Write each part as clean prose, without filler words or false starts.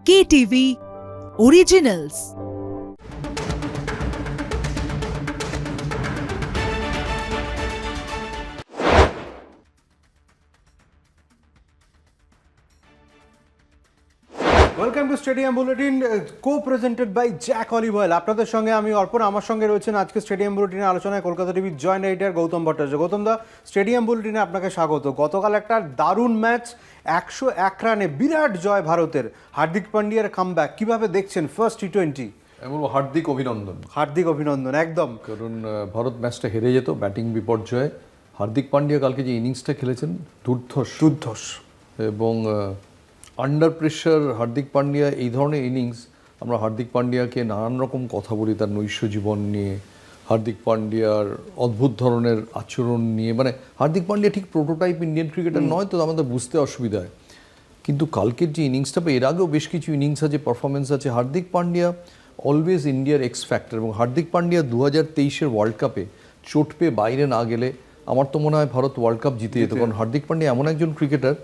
KTV Originals। Welcome to stadium bulletin, co-presented by Jack olive oil. আপনাদের সঙ্গে আমি অর্পণ, আমার সঙ্গে রয়েছেন আজকে স্টেডিয়াম বুলেটিনের আলোচনায় কলকাতা টিভির জয়েন্ট এডিটর গৌতম ভট্টাচার্য। গৌতম দা, স্টেডিয়াম বুলেটিনে আপনাকে স্বাগত। গতকাল একটা দারুণ ম্যাচ, 101 রানে বিরাট জয় ভারতের। হার্দিক পান্ডিয়ার কামব্যাক কিভাবে দেখছেন? First T20. আমি বলবো হার্দিক অভিনন্দন। হার্দিক অভিনন্দন, একদম। কারণ ভারত ম্যাচটা হেরে যেত ব্যাটিং বিপর্যয়ে। হার্দিক পান্ডিয়া কালকে যে ইনিংসটা খেলেছেন দুর্ধর্ষ এবং আন্ডার প্রেশার হার্দিক পান্ডিয়া, এই ধরনের ইনিংস আমরা হার্দিক পান্ডিয়াকে নানান রকম কথা বলি তার নৈশ জীবন নিয়ে, হার্দিক পান্ডিয়ার অদ্ভুত ধরনের আচরণ নিয়ে। মানে হার্দিক পান্ডিয়া ঠিক প্রোটোটাইপ ইন্ডিয়ান ক্রিকেটার নয়, তো আমাদের বুঝতে অসুবিধা হয়। কিন্তু কালকের যে ইনিংসটা, এর আগেও বেশ কিছু ইনিংস আছে, পারফরমেন্স আছে, হার্দিক পান্ডিয়া অলওয়েজ ইন্ডিয়ার এক্স ফ্যাক্টর। এবং হার্দিক পান্ডিয়া 2023-এর ওয়ার্ল্ড কাপে চোট পেয়ে বাইরে না গেলে আমার তো মনে হয় ভারত ওয়ার্ল্ড কাপ জিতে যেত। কারণ হার্দিক পান্ডিয়া এমন একজন ক্রিকেটার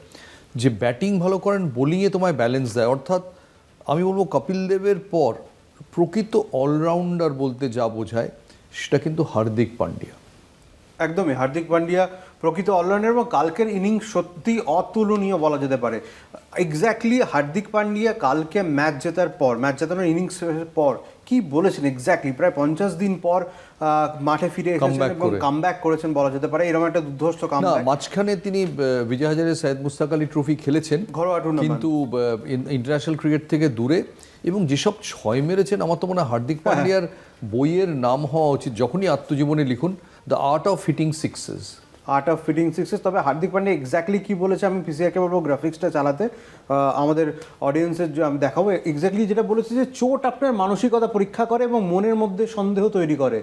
যে ব্যাটিং ভালো করেন, বোলিংয়ে তোমায় ব্যালেন্স দেয়। অর্থাৎ আমি বলবো কপিল দেবের পর প্রকৃত অলরাউন্ডার বলতে যা বোঝায় সেটা কিন্তু হার্দিক পান্ডিয়া। একদমই, হার্দিক পান্ডিয়া প্রকৃত অলরাউন্ডার এবং কালকের ইনিংস সত্যি অতুলনীয় বলা যেতে পারে। এক্স্যাক্টলি হার্দিক পান্ডিয়া কালকে ম্যাচ জেতার পর, ম্যাচ জেতানোর ইনিংসের পর কি বলেছেন এক্স্যাক্টলি? প্রায় 50 দিন পর মাঠে ফিরে এসেছেন এবং কামব্যাক করেছেন বলা যেতে পারে। এরকম একটা দুর্ধর্ষ কামব্যাক। মাঝখানে তিনি বিজয় হাজারে সৈয়দ মুশতাক আলী ট্রফি খেলেছেন ঘরোয়া টুর্নামেন্ট, কিন্তু ইন্টারন্যাশনাল ক্রিকেট থেকে দূরে। এবং যেসব ছয় মেরেছেন, আমার তো মনে হয় হার্দিক পান্ডিয়ার বইয়ের নাম হওয়া উচিত। যখনই আত্মজীবনী লিখুন, the art of hitting sixes. তবে হার্দিক পান্ডিয়া এক্স্যাক্টলি কি বলেছে, আমি পিসিআরকে বলবো গ্রাফিক্সটা চালাতে, আমাদের অডিয়েন্সের আমি দেখাবো। এক্স্যাক্টলি যেটা বলেছে যে চোট আপনার মানসিকতা পরীক্ষা করে এবং মনের মধ্যে সন্দেহ তৈরি করে।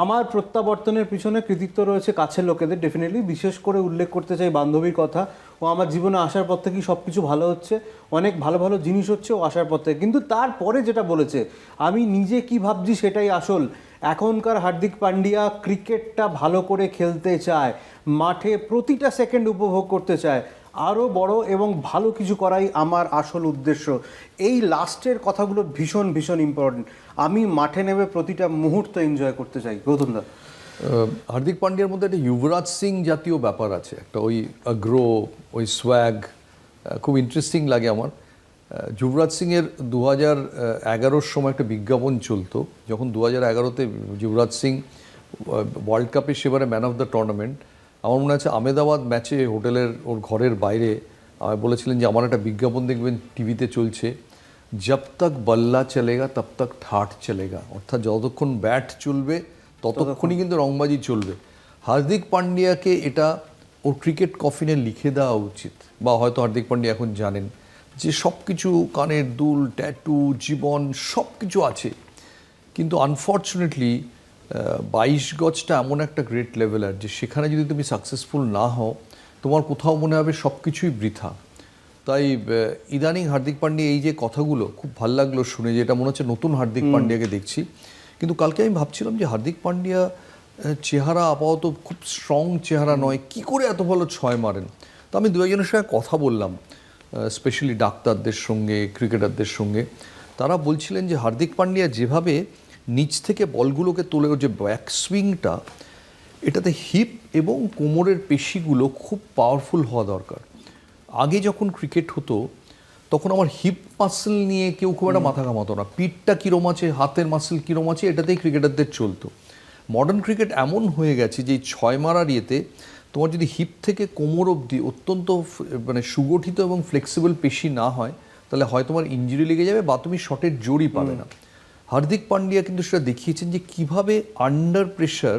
আমার প্রত্যাবর্তনের পিছনে কৃতিত্ব রয়েছে কাছের লোকেদের, ডেফিনেটলি। বিশেষ করে উল্লেখ করতে চাই বান্ধবীর কথা। ও আমার জীবনে আসার পর থেকেই সব কিছু ভালো হচ্ছে, অনেক ভালো ভালো জিনিস হচ্ছে ও আসার পর থেকে। কিন্তু তারপরে যেটা বলেছে, আমি নিজে কি ভাবছি সেটাই আসল। এখনকার হার্দিক পান্ডিয়া ক্রিকেটটা ভালো করে খেলতে চায়, মাঠে প্রতিটা সেকেন্ড উপভোগ করতে চায়। আরও বড় এবং ভালো কিছু করাই আমার আসল উদ্দেশ্য। এই লাস্টের কথাগুলো ভীষণ ভীষণ ইম্পর্টেন্ট। আমি মাঠে নেমে প্রতিটা মুহূর্ত এনজয় করতে চাই। গৌতম দা, হার্দিক পান্ডিয়ার মধ্যে একটা যুবরাজ সিং জাতীয় ব্যাপার আছে, একটা ওই আগ্রো, ওই সোয়াগ খুব ইন্টারেস্টিং লাগে আমার। যুবরাজ সিংয়ের 2011-র সময় একটা বিজ্ঞাপন চলতো, যখন 2011-তে যুবরাজ সিং ওয়ার্ল্ড কাপে সেবারে ম্যান অফ দ্য টুর্নামেন্ট। আমার মনে আছে আহমেদাবাদ ম্যাচে হোটেলের ওর ঘরের বাইরে বলেছিলেন যে আমার একটা বিজ্ঞাপন দেখবেন টিভিতে চলছে, জব তক বল্লা চলেগা তব তক ঠাট চলেগা। অর্থাৎ যতক্ষণ ব্যাট চলবে ততক্ষণই কিন্তু রংবাজি চলবে। হার্দিক পান্ডিয়াকে এটা ওর ক্রিকেট কফিনে লিখে দেওয়া উচিত। বা হয়তো হার্দিক পান্ডিয়া এখন জানেন যে সব কিছু, কানের দুল, ট্যাটু, জীবন সব কিছু আছে, কিন্তু আনফর্চুনেটলি 22 গজটা এমন একটা গ্রেট লেভেলার যে সেখানে যদি তুমি সাকসেসফুল না হও, তোমার কোথাও মনে হবে সব কিছুই বৃথা। তাই ইদানিং হার্দিক পান্ডিয়া এই যে কথাগুলো খুব ভালো লাগলো শুনে, যেটা মনে হচ্ছে নতুন হার্দিক পান্ডিয়াকে দেখছি। কিন্তু কালকে আমি ভাবছিলাম যে হার্দিক পান্ডিয়া চেহারা আপাতত খুব স্ট্রং চেহারা নয়, কি করে এত ভালো ছয় মারেন? তো আমি দু একজনের সঙ্গে কথা বললাম, স্পেশালি ডাক্তারদের সঙ্গে, ক্রিকেটারদের সঙ্গে। তারা বলছিলেন যে হার্দিক পান্ডিয়া যেভাবে নিচ থেকে বলগুলোকে তোলে, ওর যে ব্যাক সুইংটা, এটাতে হিপ এবং কোমরের পেশিগুলো খুব পাওয়ারফুল হওয়া দরকার। আগে যখন ক্রিকেট হতো তখন আমার হিপ মাসেল নিয়ে কেউ খুব একটা মাথা ঘামাতো না, পিঠটা কীরম আছে, হাতের মাসেল কীরম আছে, এটাতেই ক্রিকেটারদের চলতো। মডার্ন ক্রিকেট এমন হয়ে গেছে যে এই ছয় মারার ইয়েতে তোমার যদি হিপ থেকে কোমর অবধি অত্যন্ত মানে সুগঠিত এবং ফ্লেক্সিবল পেশি না হয়, তাহলে হয় তোমার ইঞ্জুরি লেগে যাবে বা তুমি শটের জোরই পাবে না। হার্দিক পান্ডিয়া কিন্তু সেটা দেখিয়েছেন যে কিভাবে আন্ডার প্রেশার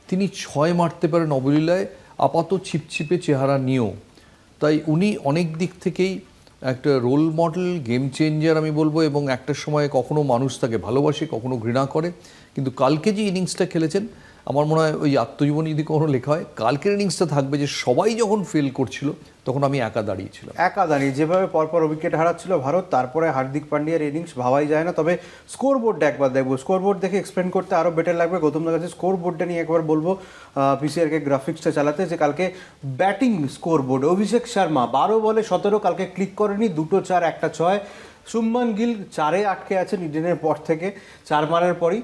তিনি ছয় মারতে পারেন অবলীলায়, আপাত ছিপছিপে চেহারা নিয়েও। তাই উনি অনেক দিক থেকেই একটা রোল মডেল, গেম চেঞ্জার আমি বলবো। এবং একটা সময় কখনো মানুষ তাকে ভালোবাসে, কখনো ঘৃণা করে। কিন্তু কালকে যে ইনিংসটা খেলেছেন, আমার মনে হয় ওই আত্মজীবনী যদি কখনো লেখা হয়, কালকের ইনিংসটা থাকবে যে সবাই যখন ফেল করছিল তখন আমি একা দাঁড়িয়েছিলাম। যেভাবে পরপর উইকেট হারাচ্ছিল ভারত, তারপরে হার্দিক পান্ডিয়ার ইনিংস ভাবাই যায় না। তবে স্কোর বোর্ডটা একবার দেখবো, স্কোর বোর্ড দেখে এক্সপ্লেন করতে আরও বেটার লাগবে। গৌতমদার কাছে স্কোর বোর্ডটা নিয়ে একবার বলবো, পিসিআরকে গ্রাফিক্সটা চালাতে, যে কালকে batting score board Abhishek Sharma 12 বলে 17, কালকে ক্লিক করেনি, 2 4 1 6, শুভমান গিল 4-এ আটকে আছেন ইডেনের পর থেকে, 4 মারার পরই।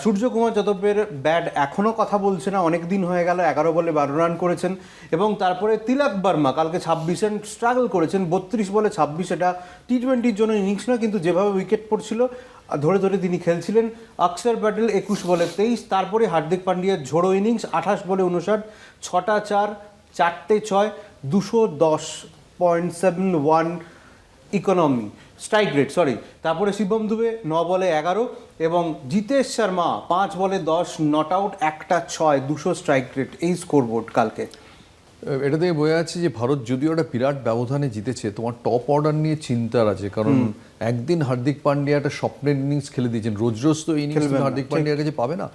সূর্যকুমার যাদবের ব্যাট এখনও কথা বলছে না, অনেক দিন হয়ে গেল, 11 বলে 12 রান করেছেন। এবং তারপরে তিলক বর্মা কালকে 26 রান স্ট্রাগল করেছেন, 32 বলে 26। এটা টি20-র জন্য ইনিংস নয়, কিন্তু যেভাবে উইকেট পড়ছিল ধরে ধরে তিনি খেলছিলেন। অক্ষর প্যাটেল 21 বলে 23। তারপরে হার্দিক পান্ডিয়ার ঝোড়ো ইনিংস, 28 বলে 59, 6টা 4, 4টে 6, 210.71 ইকোনমি স্ট্রাইক রেট, সরি। তারপরে শিবম দুবে 9 বলে 11 এবং জিতেশ শর্মা 5 বলে 10 নট আউট, 1টা 6, 200 স্ট্রাইক রেট। এই স্কোরবোর্ড কালকে। এটা থেকে বোঝা যাচ্ছে যে ভারত যদিও একটা বিরাট ব্যবধানে জিতেছে, তোমার টপ অর্ডার নিয়ে চিন্তার আছে। কারণ একদিন হার্দিক পান্ডিয়া একটা স্বপ্নের ইনিংস খেলে দিয়েছেন, রোজ রোজ তো এই ইনিংস হার্দিক পান্ডিয়ার কাছে পাবে না।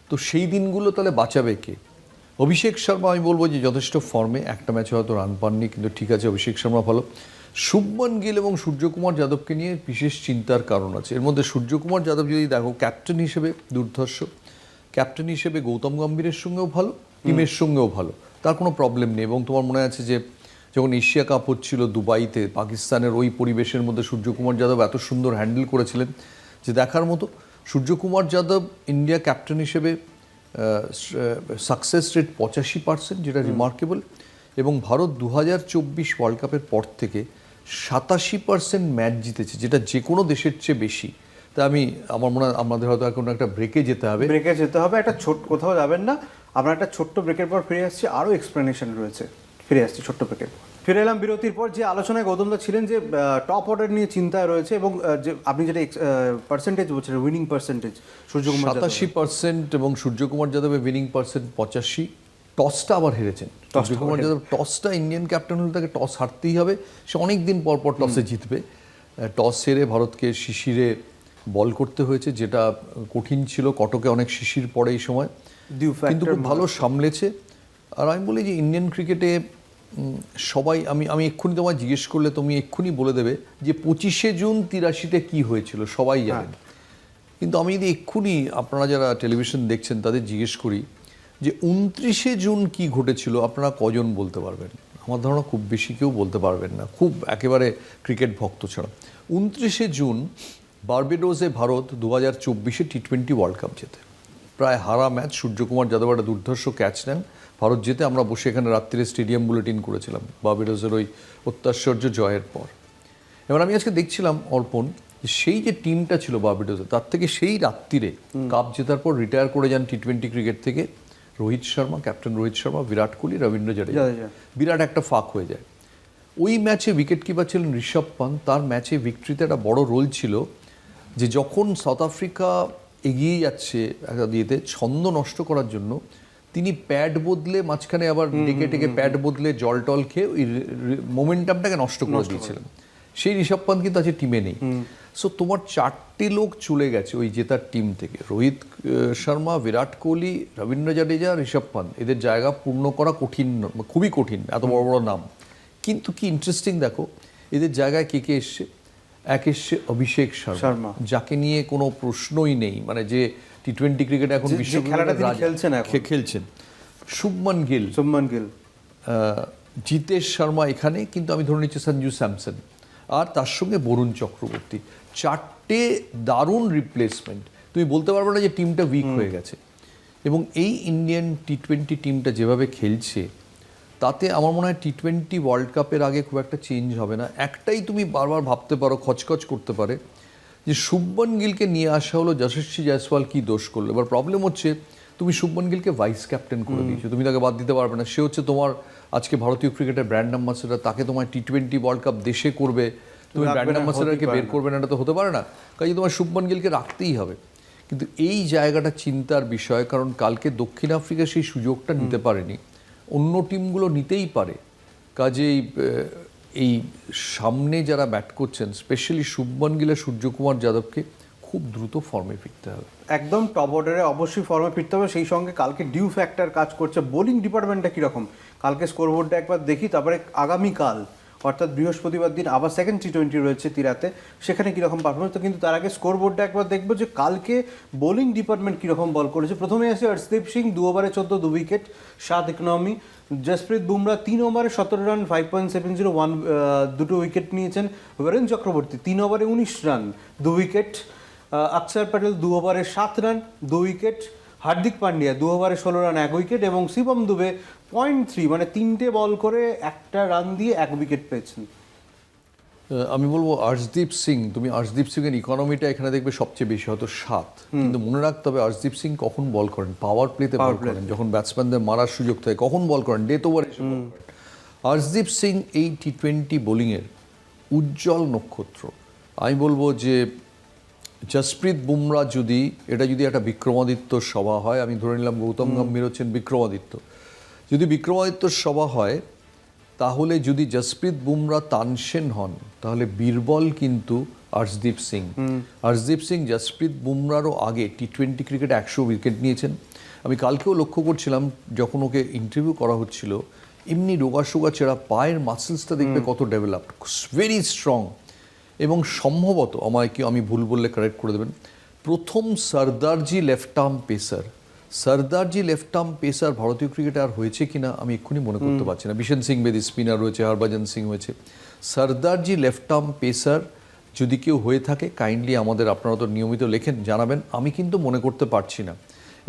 তো সেই দিনগুলো তাহলে বাঁচাবে কে? অভিষেক শর্মা আমি বলবো যে যথেষ্ট ফর্মে, একটা ম্যাচে হয়তো রান পাননি, কিন্তু ঠিক আছে, অভিষেক শর্মা ভালো। শুভমান গিল এবং সূর্যকুমার যাদবকে নিয়ে বিশেষ চিন্তার কারণ আছে। এর মধ্যে সূর্যকুমার যাদব যদি দেখো, ক্যাপ্টেন হিসেবে দুর্ধর্ষ, ক্যাপ্টেন হিসেবে গৌতম গম্ভীরের সঙ্গেও ভালো, টিমের সঙ্গেও ভালো, তার কোনো প্রবলেম নেই। এবং তোমার মনে আছে যে যখন এশিয়া কাপ হচ্ছিল দুবাইতে, পাকিস্তানের ওই পরিবেশের মধ্যে সূর্যকুমার যাদব এত সুন্দর হ্যান্ডেল করেছিলেন যে দেখার মতো। সূর্যকুমার যাদব ইন্ডিয়া ক্যাপ্টেন হিসেবে সাকসেস রেট 85%, যেটা রিমার্কেবল। এবং ভারত 2024 ওয়ার্ল্ড কাপের পর থেকে 87% ম্যাচ জিতেছে, যেটা যে কোনো দেশের চেয়ে বেশি। তা আমার মনে হয় আমাদের হয়তো এখন একটা ব্রেকে যেতে হবে। একটা কোথাও যাবেন না, আমরা একটা ছোট্ট ব্রেকের পর ফিরে আসছি, আরও এক্সপ্লেনেশন রয়েছে। ফিরে আসছি ছোট্ট ব্রেকের পর। ফিরে এলাম বিরতির পর। যে আলোচনায় গৌতমদা ছিলেন যে টপ অর্ডার নিয়ে চিন্তায় রয়েছে, এবং যে আপনি যেটা পার্সেন্টেজ বলছেন, উইনিং পার্সেন্টেজ সূর্যকুমার 87% এবং সূর্যকুমার যাদবের উইনিং পার্সেন্ট 85। টসটা আবার হেরেছেন সূর্যকুমার যাদব। টসটা ইন্ডিয়ান ক্যাপ্টেন হলে তাকে টস হারতেই হবে, সে অনেক দিন পর পর টসে জিতবে। টস হেরে ভারতকে শিশিরে বল করতে হয়েছে, যেটা কঠিন ছিল। কটকে অনেক শিশির পড়ে এই সময়, কিন্তু খুব ভালো সামলেছে। আর আমি বলি যে ইন্ডিয়ান ক্রিকেটে সবাই, আমি এক্ষুনি তোমায় জিজ্ঞেস করলে তুমি এক্ষুনি বলে দেবে যে 25শে জুন 83-তে কী হয়েছিল, সবাই জানেন। কিন্তু আমি যদি এক্ষুনি আপনারা যারা টেলিভিশন দেখছেন তাদের জিজ্ঞেস করি যে 29শে জুন কি ঘটেছিল, আপনারা কজন বলতে পারবেন? আমার ধারণা খুব বেশি কেউ বলতে পারবেন না, খুব একেবারে ক্রিকেট ভক্ত ছাড়া। 29শে জুন বার্বাডোসে ভারত 2024 টি20 ওয়ার্ল্ড কাপ জেতে। প্রায় হারা ম্যাচ, সূর্যকুমার যাদব একটা দুর্ধর্ষ ক্যাচ নেন, ভারত যেতে। আমরা বসে এখানে রাত্রিরে স্টেডিয়াম বুলেটিন করেছিলাম বার্বাডোসের ওই অত্যাশ্চর্য জয়ের পর। এবার আমি আজকে দেখছিলাম অর্পণ, সেই যে টিমটা ছিল বার্বাডোসে, তার থেকে সেই রাত্রিরে কাপ জেতার পর রিটায়ার করে যান টি20 ক্রিকেট থেকে রোহিত শর্মা, ক্যাপ্টেন রোহিত শর্মা, বিরাট কোহলি, রবীন্দ্র জাডেজা। বিরাট একটা ফাঁক হয়ে যায়। ওই ম্যাচে উইকেট কিপার ছিলেন ঋষভ পান্ত। তার ম্যাচে ভিক্টরিতে একটা বড় রোল ছিল যে যখন সাউথ আফ্রিকা এগিয়ে যাচ্ছে একটা দিয়েতে, ছন্দ নষ্ট করার জন্য তিনি প্যাড বদলে, মাঝখানে আবার ডেকে টেকে প্যাড বদলে জল টল খেয়ে ওই মোমেন্টামটাকে নষ্ট করে দিয়েছিলেন। সেই ঋষভ পান্ত কিন্তু আজকে টিমে নেই। সো তোমার 4টে লোক চলে গেছে ওই জেতার টিম থেকে, রোহিত শর্মা, বিরাট কোহলি, রবীন্দ্র জাডেজা, ঋষভ পান্ত। এদের জায়গা পূর্ণ করা কঠিন, খুবই কঠিন, এত বড় বড় নাম। কিন্তু কি ইন্টারেস্টিং দেখো, এদের জায়গায় কে কে এসছে। এক এসছে অভিষেক শর্মা, যাকে নিয়ে কোনো প্রশ্নই নেই, মানে যে টি20 ক্রিকেটে এখন বিশ্ব খেলছেন। শুভমান গিল, জিতেশ শর্মা এখানে, কিন্তু আমি ধরে নিচ্ছি সঞ্জু স্যামসন, আর তার সঙ্গে বরুণ চক্রবর্তী। 4টে দারুণ রিপ্লেসমেন্ট। তুমি বলতে পারবে না যে টিমটা উইক হয়ে গেছে। এবং এই ইন্ডিয়ান টি20 টিমটা যেভাবে খেলছে, তাতে আমার মনে হয় টি20 ওয়ার্ল্ড কাপের আগে খুব একটা চেঞ্জ হবে না। একটাই তুমি বারবার ভাবতে পারো, খচখচ করতে পারে, যে শুভমান গিলকে নিয়ে আসা হলো, যশস্বী জয়সওয়াল কি দোষ করলো। এবার প্রবলেম হচ্ছে তুমি শুভমান গিলকে ভাইস ক্যাপ্টেন করে দিয়েছো, তুমি তাকে বাদ দিতে পারবে না। সে হচ্ছে তোমার আজকে ভারতীয় ক্রিকেটের ব্র্যান্ড অ্যাম্বাসেডর, তাকে তোমার টি20 ওয়ার্ল্ড কাপ দেশে করবে, তুমি ব্র্যান্ড অ্যাম্বাসেডরকে বের করবে না, এটা তো হতে পারে না। কাজে তোমার শুভমান গিলকে রাখতেই হবে। কিন্তু এই জায়গাটা চিন্তার বিষয়, কারণ কালকে দক্ষিণ আফ্রিকা সেই সুযোগটা নিতে পারেনি, অন্য টিমগুলো নিতেই পারে। কাজেই এই সামনে যারা ব্যাট করছেন, স্পেশালি শুভমান গিল, সূর্যকুমার যাদবকে খুব দ্রুত ফর্মে ফিরতে হবে। একদম টপ অর্ডারে অবশ্যই ফর্মে ফিরতে হবে। সেই সঙ্গে কালকে ডিউ ফ্যাক্টর কাজ করছে। বোলিং ডিপার্টমেন্টটা কীরকম কালকে স্কোরবোর্ডটা একবার দেখি, তারপরে আগামীকাল অর্থাৎ বৃহস্পতিবার দিন আবার সেকেন্ড টি20 রয়েছে তিরাতে, সেখানে কীরকম পারফরমেন্স। তো কিন্তু তার আগে স্কোর বোর্ডটা একবার দেখবো যে কালকে বোলিং ডিপার্টমেন্ট কীরকম বল করেছে। প্রথমে আসে হর্ষদীপ সিং, 2 ওভারে 14, 2 উইকেট, 7 ইকোনমি। জসপ্রীত বুমরা 3 ওভারে 17 রান, 5.70, 2 উইকেট নিয়েছেন। বীরেন চক্রবর্তী 3 ওভারে 19 রান, 2 উইকেট। অক্ষর প্যাটেল 2 ওভারে 7 রান, 2 উইকেট। হার্দিক পান্ডিয়া 2 ওভারে 16 রান, 1 উইকেট। এবং শিবম দুবে 0.3 মানে 3টে বল করে 1টা রান দিয়ে 1 উইকেট পেয়েছেন। আমি বলবো আর্শদীপ সিং, তুমি আর্শদীপ সিং এর ইকোনমিটা এখানে দেখবে সবচেয়ে বেশি, হয়তো 7, কিন্তু মনে রাখতে হবে আর্শদীপ সিং কখন বল করেন, পাওয়ার প্লেতে বল করেন, যখন ব্যাটসম্যানদের মারার সুযোগ থাকে কখন বল করেন, ডেথ ওভারে এসে বল করেন। আর্শদীপ সিং এই টি20 বোলিংয়ের উজ্জ্বল নক্ষত্র। আমি বলবো যে জসপ্রীত বুমরা যদি একটা বিক্রমাদিত্য সভা হয়, আমি ধরে নিলাম গৌতম গম্ভীর হচ্ছেন বিক্রমাদিত্য, যদি বিক্রমাদিত্যর সভা হয় তাহলে যদি জসপ্রীত বুমরা তানসেন হন তাহলে বীরবল কিন্তু আর্শদীপ সিং। আর্শদীপ সিং জসপ্রীত বুমরারও আগে টি20 ক্রিকেটে 100 উইকেট নিয়েছেন। আমি কালকেও লক্ষ্য করছিলাম যখন ওকে ইন্টারভিউ করা হচ্ছিল, এমনি রোগা চেরা পায়ের মাসেলসটা দেখবে কত ডেভেলপড, ভেরি স্ট্রং। এবং সম্ভবত আমি ভুল বললে কারেক্ট করে দেবেন, প্রথম সরদারজি লেফট আর্ম পেসার ভারতীয় ক্রিকেটে আর হয়েছে কিনা আমি এক্ষুনি মনে করতে পারছি না। বিশেন সিং বেদি স্পিনার রয়েছে, হরভজন সিং হয়েছে, সরদারজি লেফট আর্ম পেসার যদি কেউ হয়ে থাকে কাইন্ডলি আপনারা তো নিয়মিত লেখেন, জানাবেন। আমি কিন্তু মনে করতে পারছি না।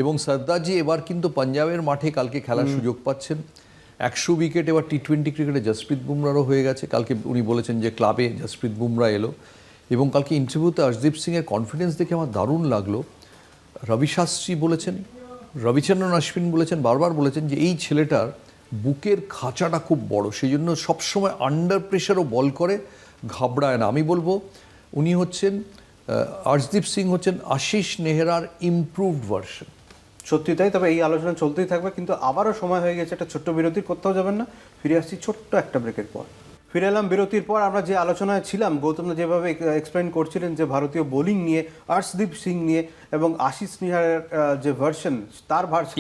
এবং সরদারজি এবার কিন্তু পাঞ্জাবের মাঠে কালকে খেলার সুযোগ পাচ্ছেন। 100 উইকেট এবার টি20 ক্রিকেটে জসপ্রীত বুমরারও হয়ে গেছে। কালকে উনি বলেছেন যে ক্লাবে জসপ্রীত বুমরা এলো, এবং কালকে ইন্টারভিউতে আর্শদীপ সিংয়ের কনফিডেন্স দেখে আমার দারুণ লাগলো। রবি শাস্ত্রী বলেছেন, রবিচন্দ্রন অশ্বিন বলেছেন, বারবার বলেছেন যে এই ছেলেটার বুকের খাঁচাটা খুব বড়, সেই জন্য সবসময় আন্ডার প্রেশারও বল করে, ঘাবড়ায় না। আমি বলবো উনি হচ্ছেন আর্শদীপ সিং হচ্ছেন আশিস নেহরার ইমপ্রুভড ভার্সন। সত্যি তাই। তবে এই আলোচনা চলতেই থাকবে, কিন্তু আবারও সময় হয়ে গেছে একটা ছোট্ট বিরতির, কোথাও যাবেন না, ফিরে আসছি ছোট্ট একটা ব্রেকের পর। ফিরে এলাম বিরতির পর। আমরা যে আলোচনায় ছিলাম, গৌতম যেভাবে এক্সপ্লেন করছিলেন যে ভারতীয় বোলিং নিয়ে, আর্শদীপ সিং নিয়ে এবং আশিস নেহরার যে ভার্সন, তার ভার্সন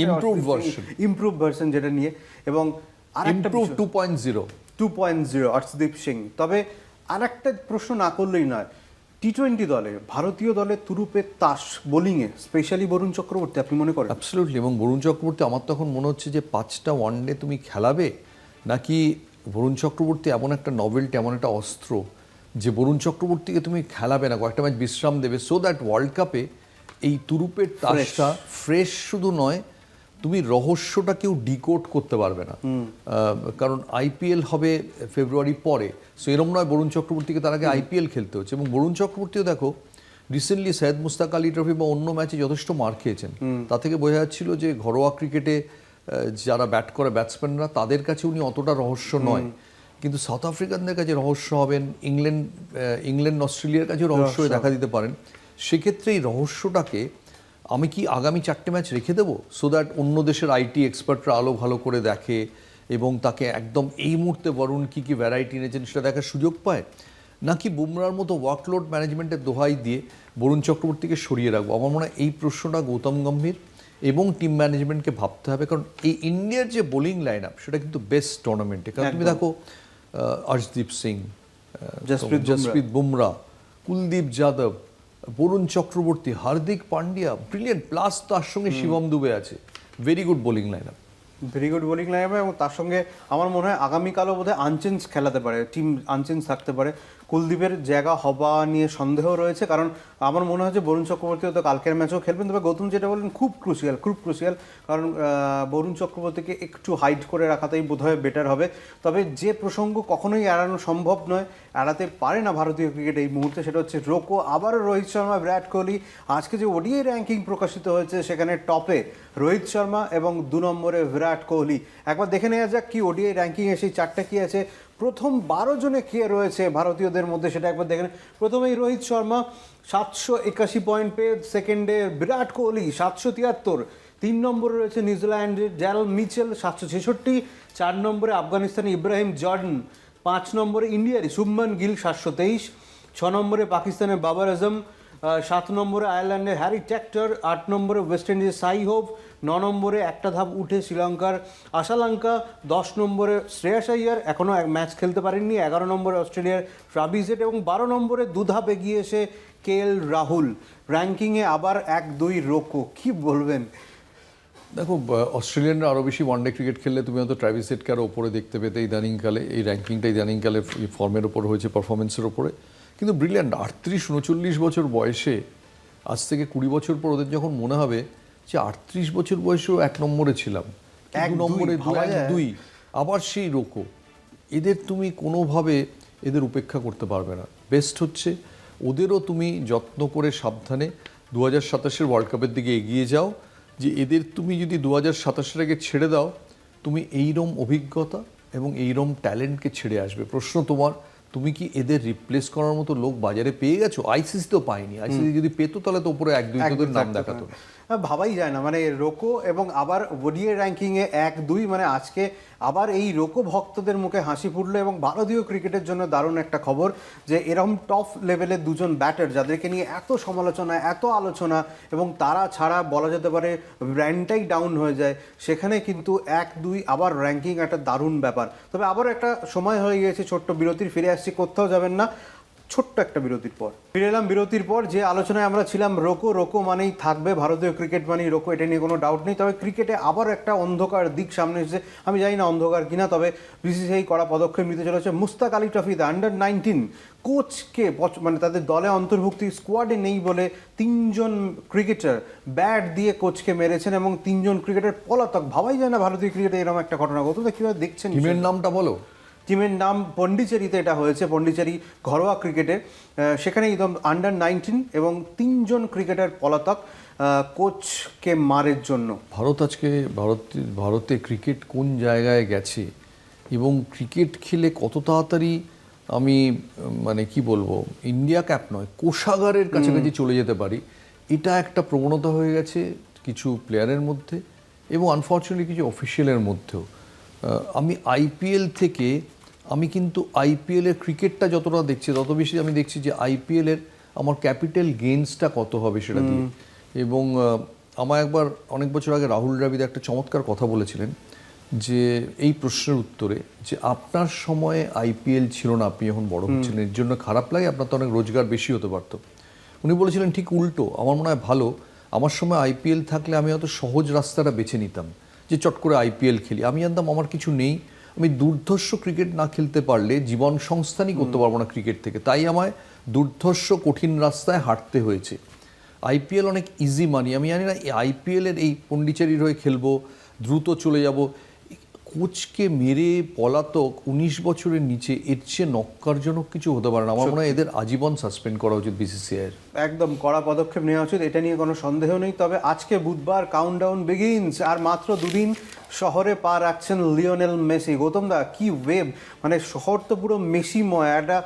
ইমপ্রুভ ভার্সন যেটা নিয়ে, এবং আরেকটা 2.0 আর্শদীপ সিং। তবে আরেকটা প্রশ্ন না করলেই নয়, টি20 দলে, ভারতীয় দলে তুরুপের তাস বোলিংয়ে, স্পেশালি বরুণ চক্রবর্তী, আপনি মনে করেন? অ্যাবসলিউটলি। এবং বরুণ চক্রবর্তী আমার তখন মনে হচ্ছে যে 5টা ওয়ানডে তুমি খেলাবে, নাকি বরুণ চক্রবর্তী এমন একটা নভেলটি, এমন একটা অস্ত্র যে বরুণ চক্রবর্তীকে তুমি খেলাবে না, কয়েকটা ম্যাচ বিশ্রাম দেবে, সো দ্যাট ওয়ার্ল্ড কাপে এই তুরুপের তাসটা ফ্রেশ শুধু নয়, তুমি রহস্যটা কেউ ডিকোড করতে পারবে না। কারণ আইপিএল হবে ফেব্রুয়ারি পরে, সো এরকম নয় বরুণ চক্রবর্তীকে তার আগে আইপিএল খেলতে হচ্ছে। এবং বরুণ চক্রবর্তীও দেখো রিসেন্টলি সৈয়দ মুস্তাক আলী ট্রফি বা অন্য ম্যাচে যথেষ্ট মার খেয়েছেন, তা থেকে বোঝা যাচ্ছিল যে ঘরোয়া ক্রিকেটে যারা ব্যাট করে ব্যাটসম্যানরা, তাদের কাছে উনি অতটা রহস্য নয়। কিন্তু সাউথ আফ্রিকানদের কাছে রহস্য হবেন, ইংল্যান্ড অস্ট্রেলিয়ার কাছে রহস্য দেখা দিতে পারেন। সেক্ষেত্রে এই রহস্যটাকে আমি কি আগামী 4টে ম্যাচ রেখে দেবো, সো দ্যাট অন্য দেশের আইটি এক্সপার্টরা আলো ভালো করে দেখে এবং তাকে একদম এই মুহূর্তে বরুণ কী ভ্যারাইটি এনেছেন সেটা দেখার সুযোগ পায়, নাকি বুমরার মতো ওয়ার্কলোড ম্যানেজমেন্টের দোহাই দিয়ে বরুণ চক্রবর্তীকে সরিয়ে রাখবো? আমার মনে হয় এই প্রশ্নটা গৌতম গম্ভীর এবং টিম ম্যানেজমেন্টকে ভাবতে হবে। কারণ এই ইন্ডিয়ার যে বোলিং লাইন আপ সেটা কিন্তু বেস্ট টুর্নামেন্টে। কারণ তুমি দেখো আর্শদীপ সিং, জসপ্রীত বুমরা, কুলদীপ যাদব, বরুণ চক্রবর্তী, হার্দিক পান্ডিয়া, ব্রিলিয়েন্ট, প্লাস তার সঙ্গে শিবম দুবে আছে, very good bowling line up. Very good bowling line up. এবং তার সঙ্গে আমার মনে হয় আগামীকালও বোধহয় আনচেঞ্জ খেলাতে পারে, টিম আনচেঞ্জ থাকতে পারে। কুলদীপের জায়গা হবা নিয়ে সন্দেহ রয়েছে, কারণ আমার মনে হয় যে বরুণ চক্রবর্তী হয়তো কালকের ম্যাচও খেলবেন। তবে গৌতম যেটা বললেন খুব ক্রুশিয়াল, কারণ বরুণ চক্রবর্তীকে একটু হাইড করে রাখাতেই বোধহয় বেটার হবে। তবে যে প্রসঙ্গ কখনোই এড়ানো সম্ভব নয়, এড়াতে পারে না ভারতীয় ক্রিকেট এই মুহূর্তে, সেটা হচ্ছে রোকো। আবারও রোহিত শর্মা, বিরাট কোহলি। আজকে যে ওডিআই র্যাঙ্কিং প্রকাশিত হয়েছে সেখানে টপে রোহিত শর্মা এবং 2 নম্বরে বিরাট কোহলি। একবার দেখে নেওয়া যাক কি ওডিআই র্যাঙ্কিংয়ে সেই 4টা কি আছে, প্রথম 12 জনে কে রয়েছে ভারতীয়দের মধ্যে সেটা একবার দেখেন। প্রথমেই রোহিত শর্মা 781 পয়েন্ট পেয়ে, সেকেন্ডে বিরাট কোহলি 773, 3 নম্বরে রয়েছে নিউজিল্যান্ডের ড্যারেল মিচেল 766, 4 নম্বরে আফগানিস্তানের ইব্রাহিম জর্ডন, 5 নম্বরে ইন্ডিয়ার শুভমান গিল 723, 6 নম্বরে পাকিস্তানের বাবর আজম 7 নম্বরে আয়ারল্যান্ডের হ্যারি টেক্টর, 8 নম্বরে ওয়েস্ট ইন্ডিজের সাই হোপ, 9 নম্বরে একটা ধাপ উঠে শ্রীলঙ্কার আশালঙ্কা, 10 নম্বরে শ্রেয়াস আইয়ার এখনও ম্যাচ খেলতে পারেননি, 11 নম্বরে অস্ট্রেলিয়ার ট্রাভিস হেড এবং 12 নম্বরে দুধাপ এগিয়ে এসে কেএল রাহুল। র্যাঙ্কিংয়ে আবার 1-2 রোকো, কি বলবেন? দেখো, অস্ট্রেলিয়ানরা আরও বেশি ওয়ানডে ক্রিকেট খেললে তুমি হয়তো ট্রাভিস হেডকে আরও ওপরে দেখতে পেতে ইদানিংকালে। এই র্যাঙ্কিংটা ইদানিংকালে এই ফর্মের ওপর হয়েছে, পারফরমেন্সের ওপরে। কিন্তু ব্রিলিয়ান্ট 38-39 বছর বয়সে, আজ থেকে 20 বছর পর ওদের যখন মনে হবে যে 38 বছর বয়সেও 1 নম্বরে ছিলাম, 2 নম্বরে 2, আবার সেই রোকো। এদের তুমি কোনোভাবে এদের উপেক্ষা করতে পারবে না। বেস্ট হচ্ছে ওদেরও তুমি যত্ন করে সাবধানে 2027 ওয়ার্ল্ড কাপের দিকে এগিয়ে যাও, যে এদের তুমি যদি 2027 আগে ছেড়ে দাও, তুমি এইরম অভিজ্ঞতা এবং এইরম ট্যালেন্টকে ছেড়ে আসবে। প্রশ্ন তোমার, তুমি কি এদের রিপ্লেস করার মতো লোক বাজারে পেয়ে গেছো? আইসিসি তো পায়নি। আইসিসি যদি পেতো তাহলে তো উপরে 1-2 তোদের নাম দেখাতো। ভাবাই যায় না, মানে রোকো এবং আবার ওডিআই র্যাঙ্কিংয়ে 1-2, মানে আজকে আবার এই রোকো ভক্তদের মুখে হাসি ফুটলো। এবং ভারতীয় ক্রিকেটের জন্য দারুণ একটা খবর যে এরকম টপ লেভেলের দুজন ব্যাটার যাদেরকে নিয়ে এত সমালোচনা, এত আলোচনা, এবং তারা ছাড়া বলা যেতে পারে ব্র্যান্ডটাই ডাউন হয়ে যায়, সেখানে কিন্তু 1-2 আবার র্যাঙ্কিং একটা দারুণ ব্যাপার। তবে আবার একটা সময় হয়ে গিয়েছে ছোট্ট বিরতির, ফিরে আসছি, কোথাও যাবেন না, ছোট্ট একটা বিরতির পর ফিরে এলাম। বিরতির পর যে আলোচনায় আমরা ছিলাম, রোকো মানেই থাকবে, ভারতীয় ক্রিকেট মানেই রোকো, এটা নিয়ে কোনো ডাউট নেই। তবে ক্রিকেটে আবার একটা অন্ধকার দিক সামনে এসেছে, আমি জানি না অন্ধকার কিনা, তবে বিসিসিআই কড়া পদক্ষেপ নিতে চলেছে। মুস্তাক আলী ট্রফিতে আন্ডার-19 কোচকে মানে তাদের দলে অন্তর্ভুক্তি স্কোয়াডে নেই বলে 3 জন ক্রিকেটার ব্যাট দিয়ে কোচকে মেরেছেন এবং 3 জন ক্রিকেটার পলাতক। ভাবাই যায় না ভারতীয় ক্রিকেটে এরকম একটা ঘটনা ঘটতো। কীভাবে দেখছেন? টিমের নামটা বলো। টিমের নাম পন্ডিচেরিতে এটা হয়েছে, পন্ডিচেরি ঘরোয়া ক্রিকেটে। সেখানে একদম আন্ডার-19 এবং 3 জন ক্রিকেটার পলাতক কোচকে মারের জন্য। ভারতে ক্রিকেট কোন জায়গায় গেছে এবং ক্রিকেট খেলে কত তাড়াতাড়ি, আমি মানে কি বলবো, ইন্ডিয়া ক্যাপ নয়, কোষাগারের কাছাকাছি চলে যেতে পারি, এটা একটা প্রবণতা হয়ে গেছে কিছু প্লেয়ারের মধ্যে এবং আনফর্চুনেটলি কিছু অফিসিয়ালের মধ্যেও। আমি আইপিএল থেকে, আমি কিন্তু আইপিএলের ক্রিকেটটা যতটা দেখছি তত বেশি আমি দেখছি যে আইপিএলের আমার ক্যাপিটাল গেইনসটা কত হবে সেটা দিয়ে। এবং আমার একবার অনেক বছর আগে রাহুল দ্রাবিড় একটা চমৎকার কথা বলেছিলেন যে এই প্রশ্নের উত্তরে, যে আপনার সময়ে আইপিএল ছিল না, আপনি যখন বড় হচ্ছিলেন, এর জন্য খারাপ লাগে? আপনার তো অনেক রোজগার বেশি হতে পারতো। উনি বলেছিলেন ঠিক উল্টো, আমার মনে হয় ভালো, আমার সময় আইপিএল থাকলে আমি হয়তো সহজ রাস্তাটা বেছে নিতাম, যে চট করে আইপিএল খেলি। আমি জানতাম আমার কিছু নেই, আমি দুর্ধর্ষ ক্রিকেট না খেলতে পারলে জীবন সংস্থানই করতে পারবো না ক্রিকেট থেকে, তাই আমায় দুর্ধর্ষ কঠিন রাস্তায় হাঁটতে হয়েছে। আইপিএল অনেক ইজি মানি। আমি জানি না এই আইপিএলের এই পন্ডিচেরির হয়ে খেলবো, দ্রুত চলে যাব, কোচকে মেরে পলাতক 19 বছরের নিচে, এর চেয়ে নক্কারজনক কিছু হতে পারে না। আমার মনে হয় এদের আজীবন সাসপেন্ড করা উচিত বিসিসিআই এর। একদম কড়া পদক্ষেপ নেওয়া উচিত, এটা নিয়ে কোনো সন্দেহ নেই। তবে আজকে বুধবার, কাউন্টডাউন বিগিনস, আর মাত্র 2 দিন শহরে পা রাখছেন লিওনেল মেসি। গৌতম দা, কি ওয়েব, মানে শহর তো পুরো মেসিময়, একটা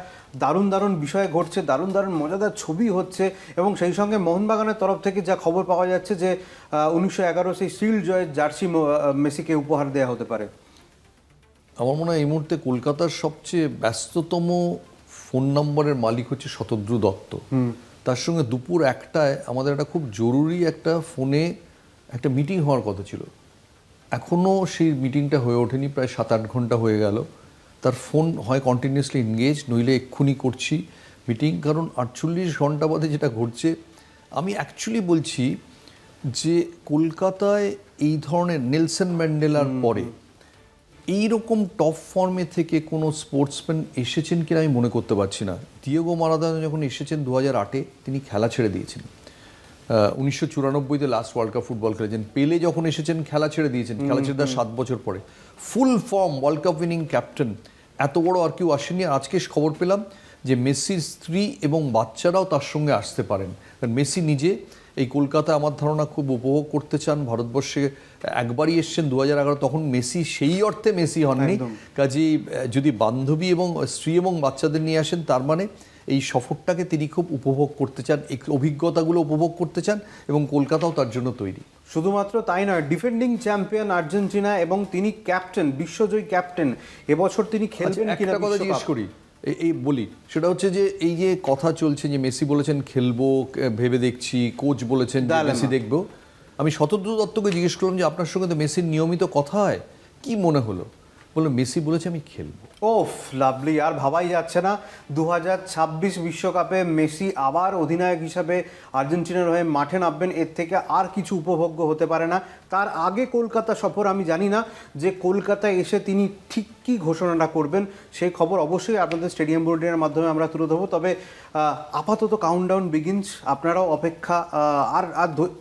দারুণ বিষয় ঘটছে, দারুণ মজাদার ছবি হচ্ছে। এবং সেই সঙ্গে মোহনবাগানের তরফ থেকে যা খবর পাওয়া যাচ্ছে যে 1911 সেই শিল্ড জয়ের জার্সি মেসিকে উপহার দেওয়া হতে পারে। আমার মনে হয় এই মুহূর্তে কলকাতার সবচেয়ে ব্যস্ততম ফোন নম্বরের মালিক হচ্ছে শতদ্রু দত্ত। তার সঙ্গে দুপুর 1টায় আমাদের একটা খুব জরুরি একটা ফোনে একটা মিটিং হওয়ার কথা ছিল, এখনও সেই মিটিংটা হয়ে ওঠেনি, প্রায় 7-8 ঘন্টা হয়ে গেল। তার ফোন হয় কন্টিনিউয়াসলি এনগেজ, নইলে এক্ষুনি করছি মিটিং, কারণ 48 ঘন্টা বাদে যেটা ঘটছে। আমি অ্যাকচুয়ালি বলছি যে কলকাতায় এই ধরনের নেলসন ম্যান্ডেলার পরে এইরকম টপ ফর্মে থেকে কোনো স্পোর্টসম্যান এসেছেন কিনা আমি মনে করতে পারছি না। দিয়েগো মারাদোনা যখন এসেছেন 2008-এ, তিনি খেলা ছেড়ে দিয়েছেন। 1994-তে লাস্ট ওয়ার্ল্ড কাপ ফুটবল খেলেছেন। পেলে যখন এসেছেন খেলা ছেড়ে দিয়েছেন, খেলা ছেড়ে দেওয়ার 7 বছর পরে full form world cup winning captain, এত বড় আর কেউ আসেনি। আজকে খবর পেলাম যে মেসির স্ত্রী এবং বাচ্চারাও তার সঙ্গে আসতে পারেন, কারণ মেসি নিজে এই কলকাতা আমার ধারণা খুব উপভোগ করতে চান। ভারতবর্ষে একবারই এসছেন 2011, তখন মেসি সেই অর্থে মেসি হননি। কাজেই যদি বান্ধবী এবং স্ত্রী এবং বাচ্চাদের নিয়ে আসেন, তার মানে এই সফরটাকে তিনি খুব উপভোগ করতে চান, এই অভিজ্ঞতাগুলো উপভোগ করতে চান, এবং কলকাতাও তার জন্য তৈরি। শুধুমাত্র তাই নয়, ডিফেন্ডিং চ্যাম্পিয়ন আর্জেন্টিনা এবং তিনি ক্যাপ্টেন, বিশ্বজয়ী ক্যাপ্টেন, এবছর তিনি খেলবেন কিনা। একটা কথা জিজ্ঞেস করি, এই বলি, সেটা হচ্ছে যে এই যে কথা চলছে যে মেসি বলেছেন খেলবো, ভেবে দেখছি, কোচ বলেছেন যে Dilemma. মেসি দেখবো। আমি শতদ্রু দত্তকে জিজ্ঞেস করলাম যে আপনার সঙ্গে তো মেসির নিয়মিত কথা হয়, কি মনে হলো? বললো মেসি বলেছে আমি খেলবো। ওফ, লাভলি। আর ভাবাই যাচ্ছে না 2026 বিশ্বকাপে মেসি আবার অধিনায়ক হিসাবে আর্জেন্টিনার হয়ে মাঠে নামবেন, এর থেকে আর কিছু উপভোগ্য হতে পারে না। তার আগে কলকাতা সফর, আমি জানি না যে কলকাতায় এসে তিনি ঠিক কী ঘোষণাটা করবেন, সেই খবর অবশ্যই আপনাদের স্টেডিয়াম বোর্ডের মাধ্যমে আমরা তুলে ধরবো। তবে আপাতত কাউন্টডাউন বিগিনস, আপনারাও অপেক্ষা আর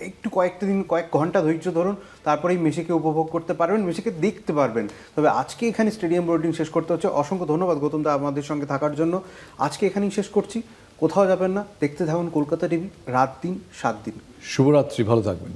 একটু কয়েক ঘন্টা ধৈর্য ধরুন, তারপরেই মেসিকে উপভোগ করতে পারবেন, মেসিকে দেখতে পারবেন। তবে আজকে এখানে স্টেডিয়াম বোর্ডিং শেষ করতে হচ্ছে। অসংখ্য ধন্যবাদ গৌতম দা আমাদের সঙ্গে থাকার জন্য। আজকে এখানেই শেষ করছি, কোথাও যাবেন না, দেখতে থাকুন কলকাতা টিভি, রাত দিন 7 দিন। শুভরাত্রি, ভালো থাকবেন।